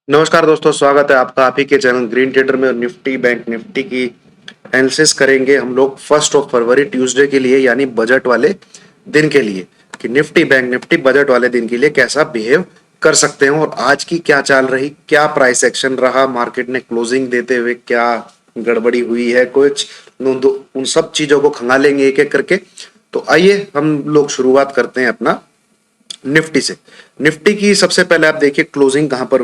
नमस्कार दोस्तों, स्वागत है आपका आप ही के चैनल ग्रीन ट्रेडर में। निफ्टी बैंक निफ्टी की एनालिसिस करेंगे हम लोग 1 फरवरी ट्यूसडे के लिए, यानी बजट वाले दिन के लिए, कि निफ्टी बैंक निफ्टी बजट वाले दिन के लिए कैसा बिहेव कर सकते हैं और आज की क्या चाल रही, क्या प्राइस एक्शन रहा, मार्केट ने क्लोजिंग देते हुए क्या गड़बड़ी हुई है, कुछ उन सब चीजों को खंगालेंगे एक एक करके। तो आइए हम लोग शुरुआत करते हैं अपना निफ्टी से। निफ्टी की सबसे पहले आप देखिए क्लोजिंग कहां पर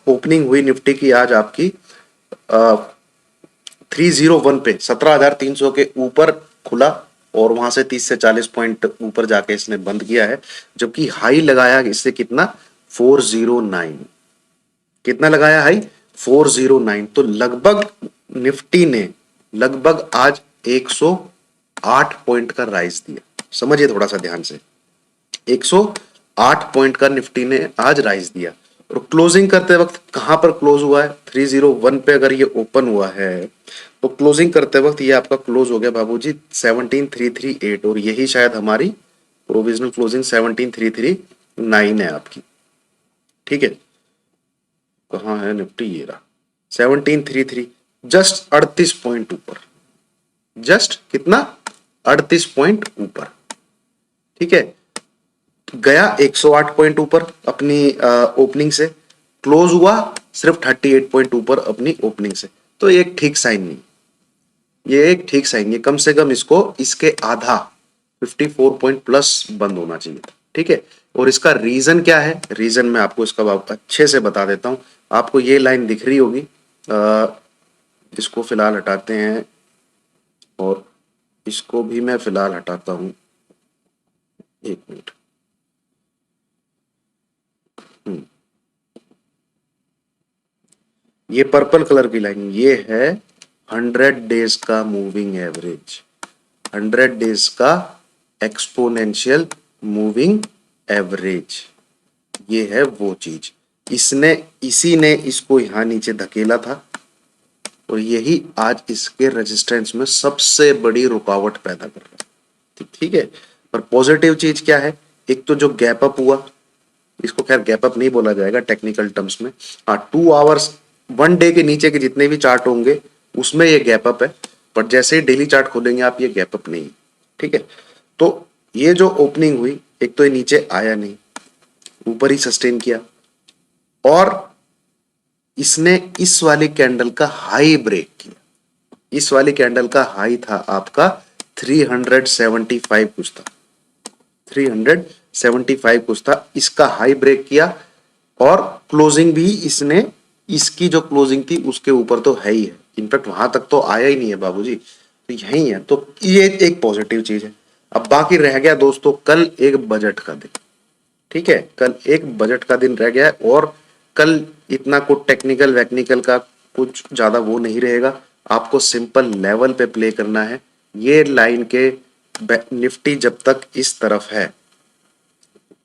ओपनिंग हुई निफ्टी की आज आपकी 301 पे 17,300 के ऊपर खुला और वहां से 30 से 40 पॉइंट ऊपर जाके इसने बंद किया है। जबकि हाई लगाया इससे कितना, 409। कितना लगाया हाई, 409। तो लगभग निफ्टी ने लगभग आज 108 पॉइंट का राइज दिया। समझिए थोड़ा सा ध्यान से, 108 पॉइंट का निफ्टी ने आज राइज दिया। और क्लोजिंग करते वक्त कहां पर क्लोज हुआ है, 301 पे अगर ये ओपन हुआ है तो क्लोजिंग करते वक्त ये आपका क्लोज हो गया बाबूजी 17,338। और यही शायद हमारी प्रोविजनल क्लोजिंग 17,339 है आपकी। ठीक है, कहां है निफ्टी, ये रहा 17,33, जस्ट 38 पॉइंट ऊपर। जस्ट कितना, 38 पॉइंट ऊपर। ठीक है, गया 108 पॉइंट ऊपर अपनी ओपनिंग से, क्लोज हुआ सिर्फ 38 पॉइंट ऊपर अपनी ओपनिंग से। तो ये एक ठीक साइन नहीं, ये एक ठीक साइन नहीं, कम से कम इसको इसके आधा 54 पॉइंट प्लस बंद होना चाहिए। ठीक है, और इसका रीजन क्या है, रीजन मैं आपको इसका अच्छे से बता देता हूं। आपको ये लाइन दिख रही होगी, इसको फिलहाल हटाते हैं और इसको भी मैं फिलहाल हटाता हूं, एक मिनट। ये पर्पल कलर की लाइन, ये है 100 डेज का मूविंग एवरेज, 100 डेज का एक्सपोनेंशियल मूविंग एवरेज। ये है वो चीज, इसने इसी ने इसको यहां नीचे धकेला था और यही आज इसके रेजिस्टेंस में सबसे बड़ी रुकावट पैदा कर रहा है। ठीक है, पर पॉजिटिव चीज क्या है, एक तो जो गैप अप हुआ, इसको खैर गैप अप नहीं बोला जाएगा टेक्निकल टर्म्स में, हाँ 2 आवर्स 1 डे के नीचे के जितने भी चार्ट होंगे उसमें ये गैप अप है। पर जैसे ही डेली चार्ट खोलेंगे आप, ये गैप अप नहीं। ठीक है, तो ये जो ओपनिंग हुई, एक तो ये नीचे आया नहीं, ऊपर ही सस्टेन किया और इसने इस वाली कैंडल का हाई ब्रेक किया। इस वाली कैंडल का हाई था आपका 375 कुछ था, 375 कुछ था, इसका हाई ब्रेक किया और क्लोजिंग भी इसने, इसकी जो क्लोजिंग थी उसके ऊपर तो है ही है, इनफैक्ट वहां तक तो आया ही नहीं है बाबूजी, तो यही है। तो ये एक पॉजिटिव चीज है। अब बाकी रह गया दोस्तों कल एक बजट का दिन। ठीक है, कल एक बजट का दिन रह गया है और कल इतना कुछ टेक्निकल वैक्निकल का कुछ ज्यादा वो नहीं रहेगा। आपको सिंपल लेवल पे प्ले करना है। ये लाइन के निफ्टी जब तक इस तरफ है,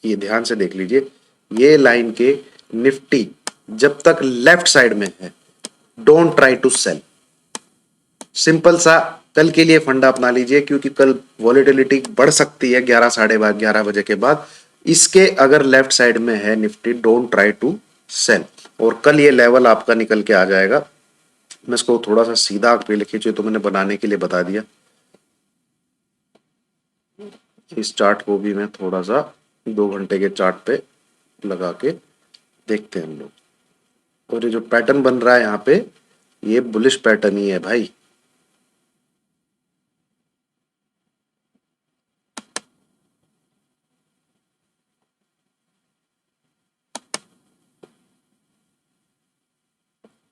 ये ध्यान से देख लीजिए, ये लाइन के निफ्टी जब तक लेफ्ट साइड में है, don't try to sell. Simple सा कल के लिए फंडा अपना लीजिए, क्योंकि कल वॉलेटिलिटी बढ़ सकती है 11 साढ़े 11 बजे के बाद। इसके अगर लेफ्ट साइड में है Nifty, don't try to sell. और कल ये लेवल आपका निकल के आ जाएगा। मैं इसको थोड़ा सा सीधा पे लिखिए, जो तो मैंने बनाने के लिए बता दिया। इस चार्ट को भी मैं थोड़ा सा 2 घंटे के चार्ट पे लगा के देखते हैं हम लोग। और ये जो पैटर्न बन रहा है यहाँ पे, ये बुलिश पैटर्न ही है भाई।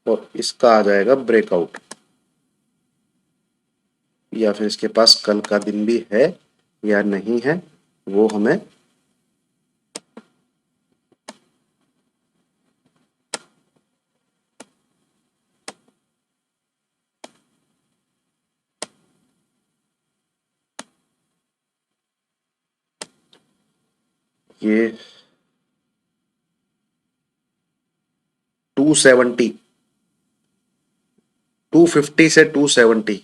और इसका आ जाएगा ब्रेकआउट, या फिर इसके पास कल का दिन भी है या नहीं है वो हमें ये 270, 250 से 270।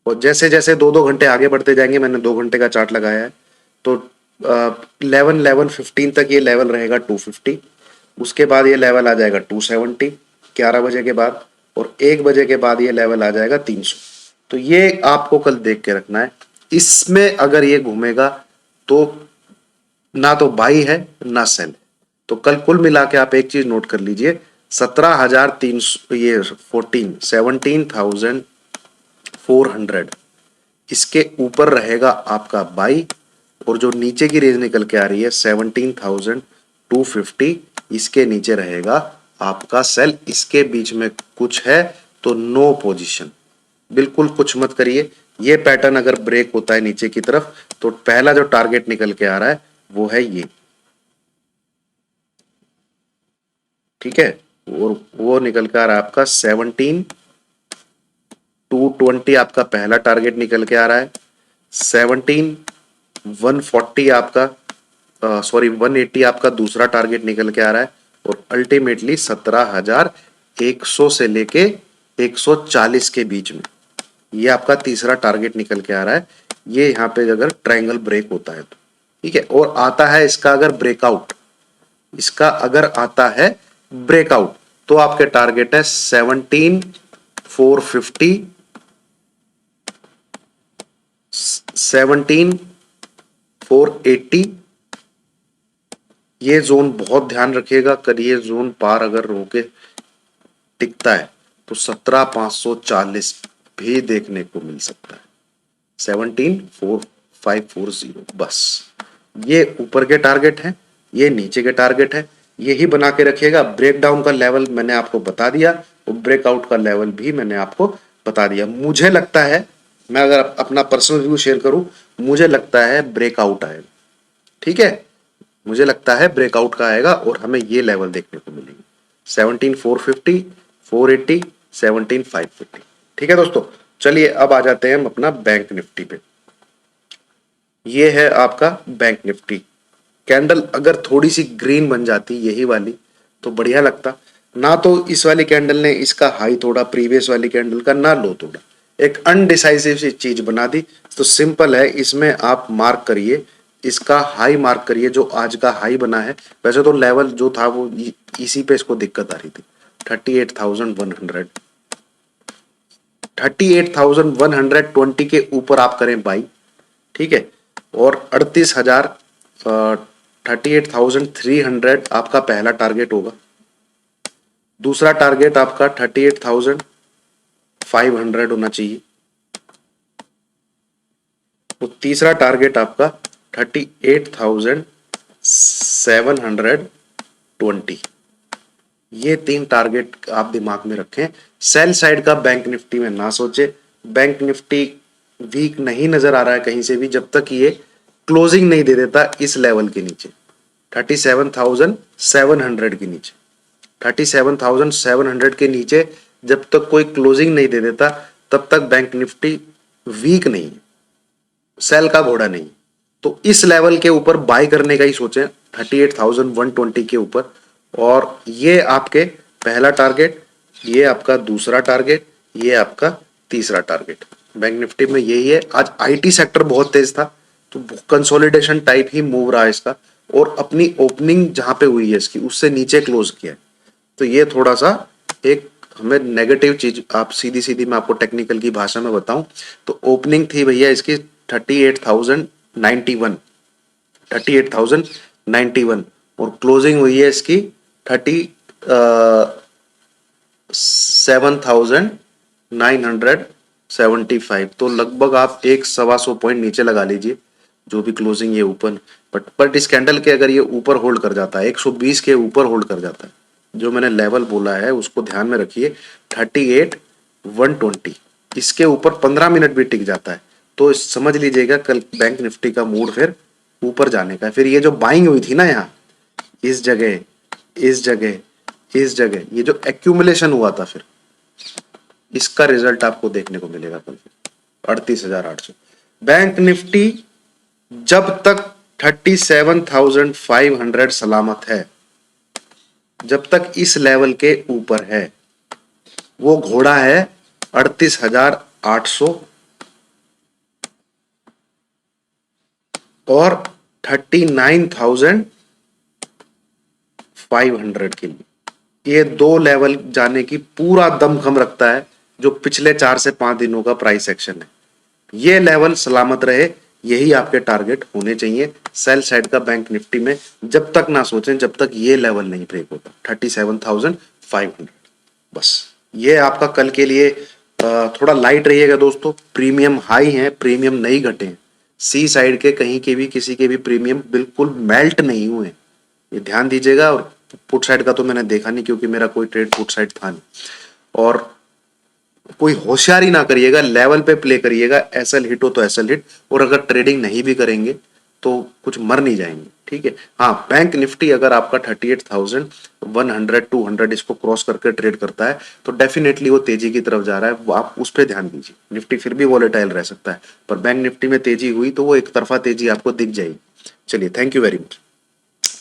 और जैसे जैसे 2-2 घंटे आगे बढ़ते जाएंगे, मैंने 2 घंटे का चार्ट लगाया है, तो 11-11-15 तक ये लेवल रहेगा 250। उसके बाद ये लेवल आ जाएगा 270 11 बजे के बाद, और 1 बजे के बाद ये लेवल आ जाएगा 300। तो ये आपको कल देख के रखना है। इसमें अगर ये घूमेगा तो ना तो बाई है ना सेल। तो कल कुल मिला के आप एक चीज नोट कर लीजिए, 17,300, ये 17,400, इसके ऊपर रहेगा आपका बाई, और जो नीचे की रेंज निकल के आ रही है 17,250, इसके नीचे रहेगा आपका सेल। इसके बीच में कुछ है तो नो पोजीशन, बिल्कुल कुछ मत करिए। ये पैटर्न अगर ब्रेक होता है नीचे की तरफ तो पहला जो टारगेट निकल के आ रहा है वो है ये, ठीक है। और वो निकल के आ रहा है आपका 17,220, आपका पहला टारगेट निकल के आ रहा है। 17,140 आपका, सॉरी 180 आपका दूसरा टारगेट निकल के आ रहा है। और अल्टीमेटली 17,100 से लेके 140 के बीच में ये आपका तीसरा टारगेट निकल के आ रहा है। ये यहाँ पे अगर ट्रायंगल ब्रेक होता है तो ठीक है। और आता है इसका अगर ब्रेकआउट, इसका अगर आता है ब्रेकआउट, तो आपके टारगेट है 17,450, 17,480। ये जोन बहुत ध्यान रखिएगा, कल ये जोन पार अगर होके टिकता है तो 17,540 भी देखने को मिल सकता है। 17,450 बस। ये ऊपर के टारगेट है, ये नीचे के टारगेट है, यही बना के रखिएगा। ब्रेकडाउन का लेवल मैंने आपको बता दिया, और ब्रेकआउट का लेवल भी मैंने आपको बता दिया। मुझे लगता है, मैं अगर अपना पर्सनल व्यू शेयर करूं, मुझे लगता है ब्रेकआउट आएगा, ठीक है। मुझे लगता है ब्रेकआउट का आएगा और हमें ये लेवल देखने को मिलेंगे 17,450, 480, 17,550। ठीक है दोस्तों, चलिए अब आ जाते हैं हम अपना बैंक निफ्टी पे। ये है आपका बैंक निफ्टी। कैंडल अगर थोड़ी सी ग्रीन बन जाती यही वाली तो बढ़िया लगता। ना तो इस वाली कैंडल ने इसका हाई तोड़ा, प्रीवियस वाली कैंडल का ना लो तोड़ा, एक अनडिसाइसिव सी चीज बना दी। तो सिंपल है, इसमें आप मार्क करिए, इसका हाई मार्क करिए जो आज का हाई बना है। वैसे तो लेवल जो था वो इसी पे इसको दिक्कत आ रही थी, 38,100, 38,120 के ऊपर आप करें बाई, ठीक है। और 38,000, 38,300 आपका पहला टारगेट होगा। दूसरा टारगेट आपका 38,500 होना चाहिए। तो तीसरा टारगेट आपका 38,720। ये तीन टारगेट आप दिमाग में रखें। सेल साइड का बैंक निफ्टी में ना सोचे। बैंक निफ्टी वीक नहीं नजर आ रहा है कहीं से भी जब तक ये क्लोजिंग नहीं दे देता इस लेवल के नीचे, 37,700 के नीचे। 37,700 के नीचे जब तक कोई क्लोजिंग नहीं दे देता तब तक बैंक निफ्टी वीक नहीं है, सेल का घोड़ा नहीं। तो इस लेवल के ऊपर बाय करने का ही सोचें, 38,120 के ऊपर। और ये आपके पहला टारगेट, ये आपका दूसरा टारगेट, ये आपका तीसरा टारगेट। बैंक निफ्टी में यही है। आज आईटी सेक्टर बहुत तेज था तो कंसोलिडेशन टाइप ही मूव रहा है इसका, और अपनी ओपनिंग जहां पे हुई है इसकी उससे नीचे क्लोज किया है। तो ये थोड़ा सा एक हमें नेगेटिव चीज, आप सीधी सीधी मैं आपको टेक्निकल की भाषा में बताऊं तो ओपनिंग थी भैया इसकी 38,091, 38,091, और क्लोजिंग हुई है इसकी 37,975। तो लगभग आप एक 125 पॉइंट नीचे लगा लीजिए जो भी क्लोजिंग ये ऊपर। बट इस कैंडल के अगर ये ऊपर होल्ड कर जाता है, 120 के ऊपर होल्ड कर जाता है, जो मैंने लेवल बोला है उसको ध्यान में रखिए, 38,120, इसके ऊपर 15 मिनट भी टिक जाता है तो समझ लीजिएगा कल बैंक निफ्टी का मूड फिर ऊपर जाने का। फिर ये जो बाइंग हुई थी ना यहाँ, इस जगह, इस जगह, इस जगह, ये जो एक्यूमुलेशन हुआ था फिर इसका रिजल्ट आपको देखने को मिलेगा कल 38,800। बैंक निफ्टी जब तक 37,500 सलामत है, जब तक इस लेवल के ऊपर है, वो घोड़ा है 38,800 और 39,000, 500 के लिए। ये दो लेवल जाने की पूरा दमखम रखता है जो पिछले 4 से 5 दिनों का प्राइस एक्शन है। ये लेवल सलामत रहे, यही आपके टारगेट होने चाहिए सेल साइड का बैंक निफ्टी में। जब तक ना सोचें जब तक ये लेवल नहीं ब्रेक होता 37,500। बस ये आपका कल के लिए थोड़ा लाइट रहिएगा दोस्तों। प्रीमियम हाई है, प्रीमियम नहीं घटे हैं। सी साइड के कहीं के भी किसी के भी प्रीमियम बिल्कुल मेल्ट नहीं हुए, ये ध्यान दीजिएगा। और पुट साइड का तो मैंने देखा नहीं क्योंकि मेरा कोई ट्रेड पुट साइड था नहीं। और कोई होशियारी ना करिएगा, लेवल पे प्ले करिएगा। एसएल हिट हो तो एसएल हिट, और अगर ट्रेडिंग नहीं भी करेंगे तो कुछ मर नहीं जाएंगे, ठीक है। हाँ, बैंक निफ्टी अगर आपका 38,100 200 इसको क्रॉस करके ट्रेड करता है तो डेफिनेटली वो तेजी की तरफ जा रहा है, वो आप उस पर ध्यान दीजिए। निफ्टी फिर भी वॉलेटाइल रह सकता है, पर बैंक निफ्टी में तेजी हुई तो वो एक तरफा तेजी आपको दिख जाएगी। चलिए, thank you very much.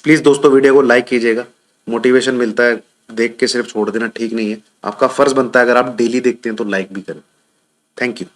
Please दोस्तों वीडियो को लाइक कीजिएगा, मोटिवेशन मिलता है। देख के सिर्फ छोड़ देना ठीक नहीं है, आपका फर्ज बनता है अगर आप डेली देखते हैं तो लाइक भी करें। Thank you.